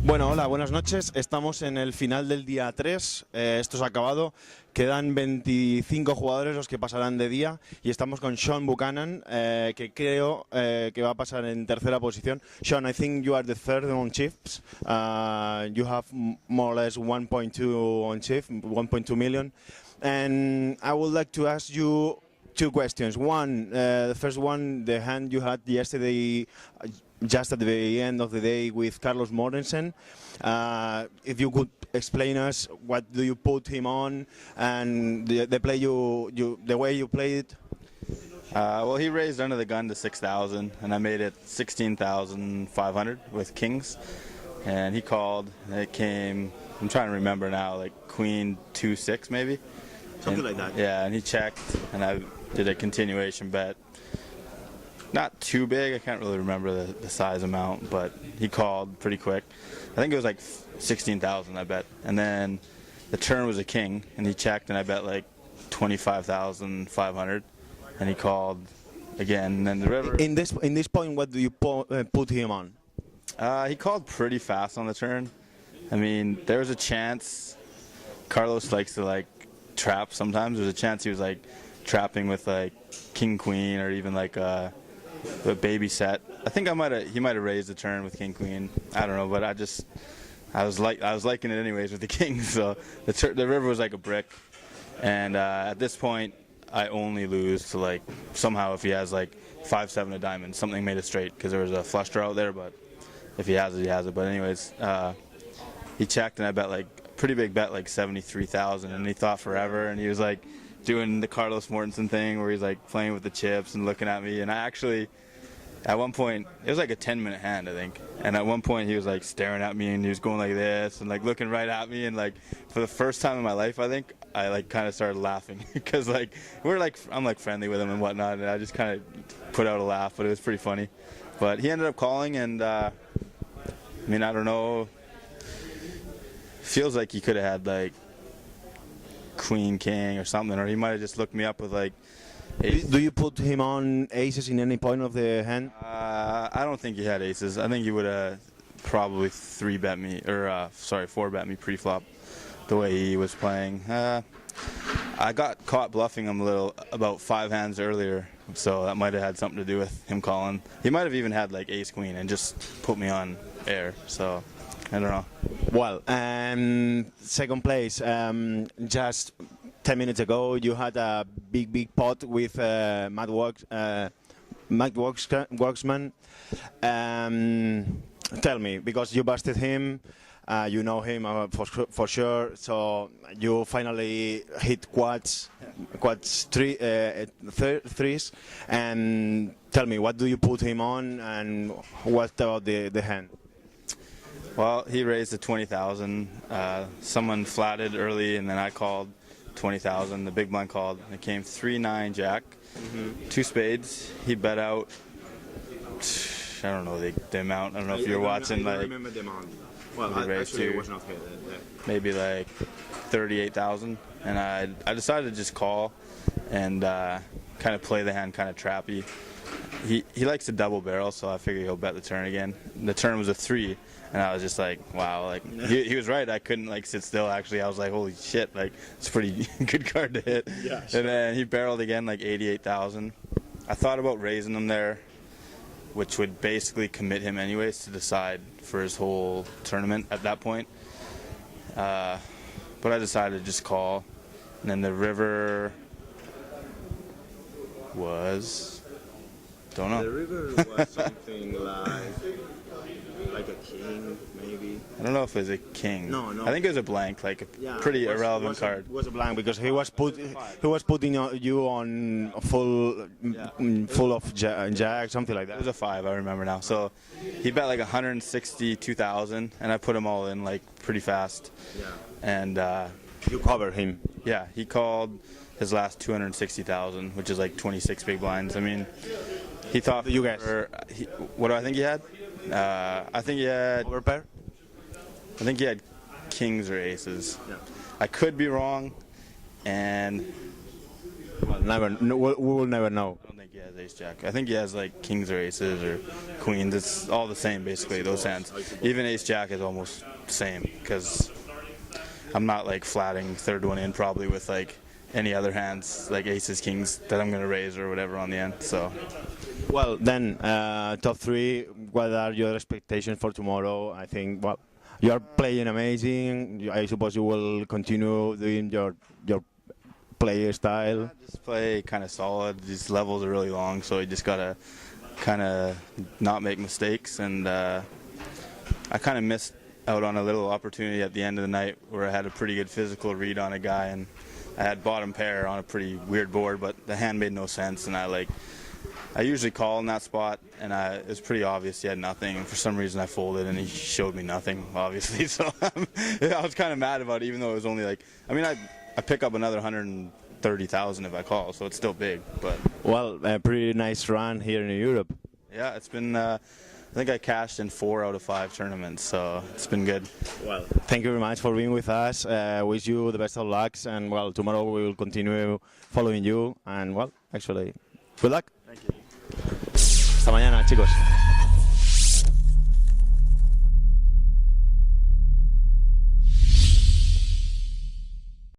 Bueno, hola, buenas noches. Estamos en el final del día 3. Esto se ha acabado. Quedan 25 jugadores los que pasarán de día y estamos con Shawn Buchanan, que creo que va a pasar en tercera posición. Shawn, I think you are the third on chips. You have more or less 1.2 on chip, 1.2 million. And I would like to ask you two questions. One, the first one, the hand you had yesterday, just at the end of the day with Carlos Mortensen. If you could explain us what do you put him on and the play the way you played it. Well, he raised under the gun to 6,000, and I made it 16,500 with kings. And he called. And it came. I'm trying to remember now, like Queen 2-6 maybe. Something like that. Yeah, and he checked, and I did a continuation bet. Not too big, I can't really remember the size amount, but he called pretty quick. I think it was like 16,000 I bet. And then the turn was a king, and he checked, and I bet like 25,500, and he called again. And then the river. In this point, what do you put him on? He called pretty fast on the turn. I mean, there was a chance. Carlos likes to like trap sometimes. There's a chance he was like trapping with like king queen or even like a baby set. I think he might have raised the turn with king queen. I don't know, but I was liking it anyways with the king. So the river was like a brick, and at this point I only lose to like somehow if he has like 5-7 a diamond, something made it straight because there was a flush draw out there. But if he has it, he has it. But anyways, he checked and I bet like pretty big bet, like 73,000, and he thought forever, and he was like doing the Carlos Mortensen thing where he's like playing with the chips and looking at me. And I actually, at one point, it was like a 10-minute hand, I think, and at one point he was like staring at me and he was going like this and like looking right at me, and like for the first time in my life, I think I like kind of started laughing because like I'm like friendly with him and whatnot, and I just kind of put out a laugh, but it was pretty funny. But he ended up calling, and I mean, I don't know, feels like he could have had like queen king or something, or he might have just looked me up with like ace. Do you put him on aces in any point of the hand? I don't think he had aces. I think he would have probably 3-bet me, or 4-bet me pre-flop the way he was playing. I got caught bluffing him a little about 5 hands earlier, so that might have had something to do with him calling. He might have even had like ace queen and just put me on air, so I don't know. Well, second place, just 10 minutes ago, you had a big pot with Matt Worksman. Tell me, because you busted him, you know him for sure, so you finally hit quads threes, and tell me, what do you put him on, and what about the hand? Well, he raised to 20,000. Someone flatted early, and then I called 20,000. The big blind called. It came 3-9 jack, 2 spades. He bet out. I don't know the amount. I don't know if you're watching. Like, I remember the amount. Well, actually, it was not here. Maybe like 38,000, and I decided to just call and kind of play the hand kind of trappy. He likes to double barrel, so I figured he'll bet the turn again. The turn was a 3. And I was just like, wow, like he was right. I couldn't like sit still. Actually, I was like, holy shit, like it's a pretty good card to hit. Yeah, sure. And then he barreled again, like 88,000. I thought about raising him there, which would basically commit him anyways to decide for his whole tournament at that point. But I decided to just call, and then the river was, don't know. The river was something like a king, maybe. I don't know if it was a king. No. I think it was a blank, like a pretty irrelevant card. It was a blank because he was putting you on full of jack, something like that. It was a 5, I remember now. So he bet like 162,000, and I put them all in like pretty fast. Yeah. And you covered him. Yeah, he called his last 260,000, which is like 26 big blinds. I mean, he thought. You guys. What do I think he had? I think he had overpair. I think he had kings or aces. Yeah. I could be wrong, and we will never know. I don't think he has has ace jack. I think he has like kings or aces or queens. It's all the same basically, those hands. Even ace jack is almost the same because I'm not like flatting third one in probably with like any other hands like aces, kings that I'm going to raise or whatever on the end. So. Well, then, top three, what are your expectations for tomorrow? I think, well, you are playing amazing. I suppose you will continue doing your play style. Yeah, just play kind of solid. These levels are really long, so you just got to kind of not make mistakes. And I kind of missed out on a little opportunity at the end of the night where I had a pretty good physical read on a guy, and I had bottom pair on a pretty weird board, but the hand made no sense, and I usually call in that spot, and it was pretty obvious he had nothing. And for some reason, I folded, and he showed me nothing, obviously. So I was kind of mad about it, even though it was only like, I mean, I pick up another 130,000 if I call, so it's still big. But well, a pretty nice run here in Europe. Yeah, it's been. I think I cashed in 4 out of 5 tournaments, so it's been good. Well, thank you very much for being with us. Wish you the best of lucks, and well, tomorrow we will continue following you. And well, actually, good luck. Thank you. Hasta mañana, chicos.